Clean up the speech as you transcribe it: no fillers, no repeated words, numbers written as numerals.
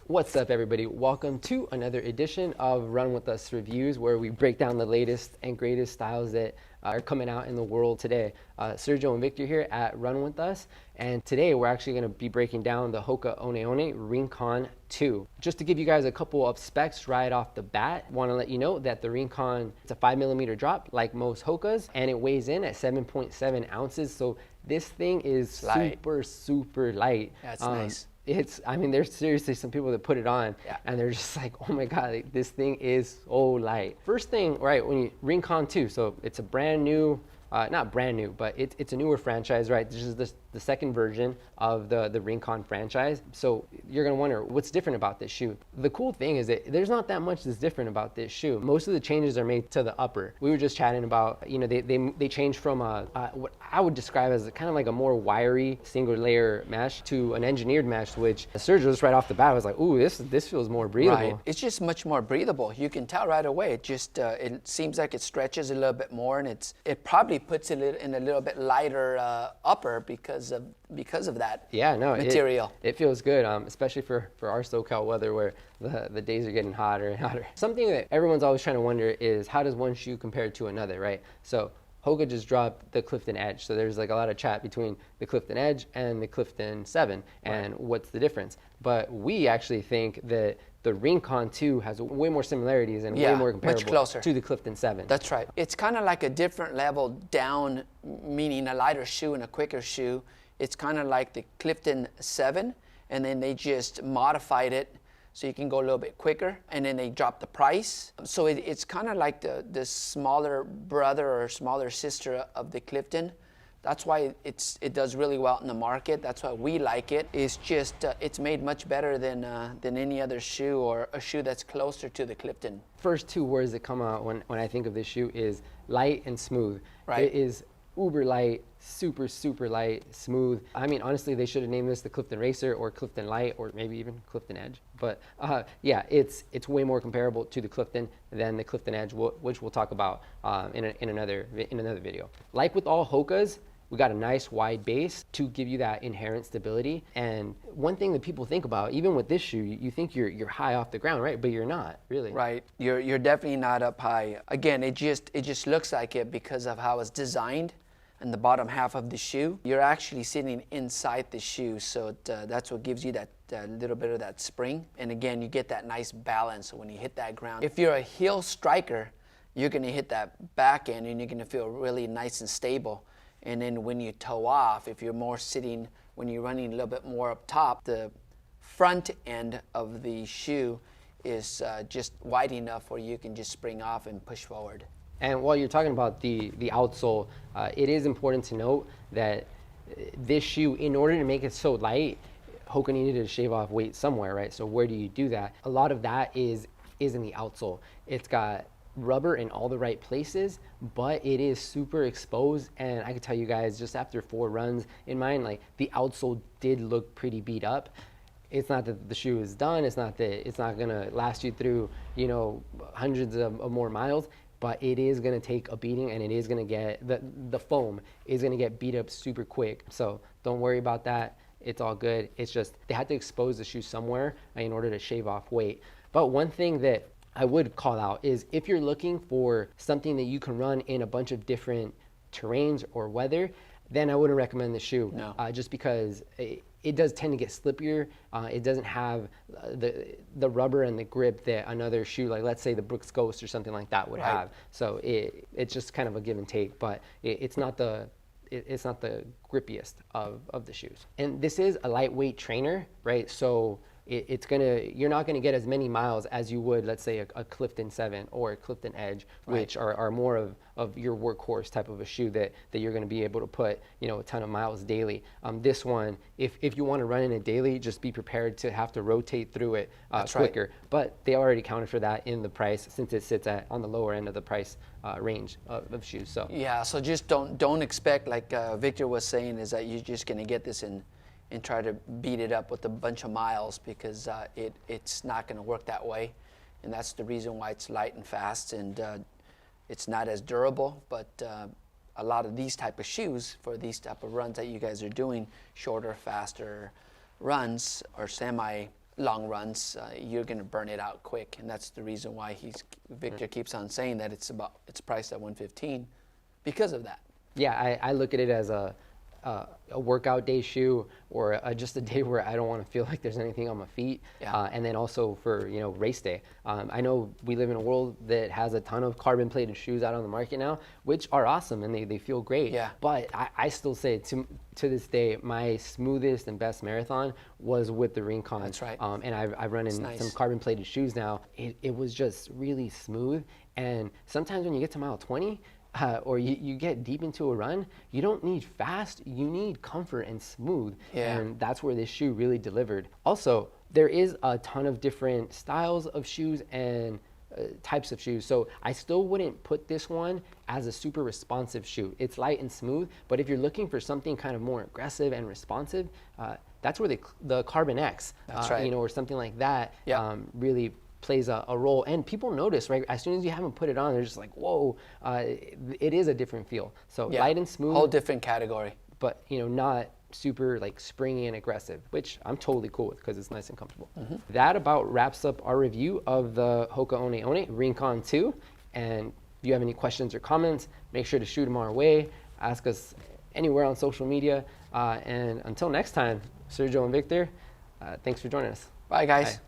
What's up, everybody? Welcome to another edition of Run With Us Reviews, where we break down the latest and greatest styles that are coming out in the world today. Sergio and Victor here at Run With Us, and today we're actually going to be breaking down the HOKA One One Rincon 2. Just to give you guys a couple of specs right off the bat, want to let you know that the Rincon, it's a 5mm drop like most HOKAs, and it weighs in at 7.7 ounces, so this thing is light. super light. That's nice. There's seriously some people that put it on and they're just like, oh my God, like, this thing is so light. First thing, right, when you Rincon 2, so it's a brand new, not brand new, but it's a newer franchise, right? This is the second version of the Rincon franchise. So you're gonna wonder, what's different about this shoe? The cool thing is that there's not that much that's different about this shoe. Most of the changes are made to the upper. We were just chatting about, you know, they changed from what I would describe as kind of like a more wiry single layer mesh to an engineered mesh, which Sergio just right off the bat was like, ooh, this feels more breathable. Right. It's just much more breathable. You can tell right away. It just it seems like it stretches a little bit more, and it probably puts it in a little bit lighter upper because of that material. It feels good, especially for our SoCal weather where the days are getting hotter and hotter. Something that everyone's always trying to wonder is, how does one shoe compare to another, right? So HOKA just dropped the Clifton Edge, so there's like a lot of chat between the Clifton Edge and the Clifton 7 and what's the difference. But we actually think that the Rincon 2 has way more similarities and way more comparable much closer to the Clifton 7. That's right. It's kind of like a different level down, meaning a lighter shoe and a quicker shoe. It's kind of like the Clifton 7, and then they just modified it so you can go a little bit quicker, and then they dropped the price. So it's kind of like the smaller brother or smaller sister of the Clifton. That's why it does really well in the market. That's why we like it. It's just it's made much better than any other shoe, or a shoe that's closer to the Clifton. First two words that come out when I think of this shoe is light and smooth. Right. It is uber light, super light, smooth. I mean, honestly, they should have named this the Clifton Racer or Clifton Light, or maybe even Clifton Edge. But yeah, it's way more comparable to the Clifton than the Clifton Edge, which we'll talk about in another video. Like with all HOKAs, we got a nice wide base to give you that inherent stability. And one thing that people think about, even with this shoe, you think you're high off the ground, right? But you're not, really. Right. You're definitely not up high. Again, it just looks like it because of how it's designed. And the bottom half of the shoe, you're actually sitting inside the shoe, so that's what gives you that little bit of that spring. And again, you get that nice balance when you hit that ground. If you're a heel striker, you're going to hit that back end and you're going to feel really nice and stable. And then when you toe off, if you're more sitting, when you're running a little bit more up top, the front end of the shoe is just wide enough where you can just spring off and push forward. And while you're talking about the outsole, it is important to note that this shoe, in order to make it so light, HOKA needed to shave off weight somewhere, right? So where do you do that? A lot of that is in the outsole. It's got rubber in all the right places, but it is super exposed. And I can tell you guys, just after 4 runs in mine, like, the outsole did look pretty beat up. It's not that the shoe is done. It's not that it's not gonna last you through, you know, hundreds of more miles. But it is going to take a beating, and it is going to get, the foam is going to get beat up super quick. So don't worry about that. It's all good. It's just they had to expose the shoe somewhere in order to shave off weight. But one thing that I would call out is, if you're looking for something that you can run in a bunch of different terrains or weather, then I wouldn't recommend the shoe. No. Just because it does tend to get slippier. It doesn't have the rubber and the grip that another shoe, like let's say the Brooks Ghost or something like that, would have. So it's just kind of a give and take, but it's not the grippiest of the shoes. And this is a lightweight trainer, right? So you're not gonna get as many miles as you would, let's say, a Clifton 7 or a Clifton Edge, which are more of your workhorse type of a shoe that you're gonna be able to put, you know, a ton of miles daily. This one, if you wanna run in it daily, just be prepared to have to rotate through it quicker. Right. But they already counted for that in the price, since it sits on the lower end of the price range of shoes. So yeah, so just don't expect, like Victor was saying, is that you're just gonna get this and try to beat it up with a bunch of miles, because it's not going to work that way. And that's the reason why it's light and fast, and it's not as durable. But a lot of these type of shoes for these type of runs that you guys are doing, shorter, faster runs, or semi long runs, you're going to burn it out quick, and that's the reason why Victor keeps on saying that it's priced at 115 because of that. Yeah, I look at it as a workout day shoe, or just a day where I don't want to feel like there's anything on my feet. Yeah. And then also for, race day. I know we live in a world that has a ton of carbon plated shoes out on the market now, which are awesome and they feel great. Yeah. But I still say to this day, my smoothest and best marathon was with the Rincon. That's right. And I've run in some carbon plated shoes now. It was just really smooth. And sometimes when you get to mile 20, or you get deep into a run, you don't need fast, you need comfort and smooth. Yeah. And that's where this shoe really delivered. Also, there is a ton of different styles of shoes and types of shoes. So I still wouldn't put this one as a super responsive shoe. It's light and smooth, but if you're looking for something kind of more aggressive and responsive, that's where the Carbon X, that's right. or something like that, yeah. Really plays a role. And people notice, right? As soon as you haven't put it on, they're just like, whoa, it is a different feel. So yeah. light and smooth. Whole different category. But, not super like springy and aggressive, which I'm totally cool with because it's nice and comfortable. Mm-hmm. That about wraps up our review of the HOKA One One Rincon 2. And if you have any questions or comments, make sure to shoot them our way. Ask us anywhere on social media. And until next time, Sergio and Victor, thanks for joining us. Bye, guys. Bye.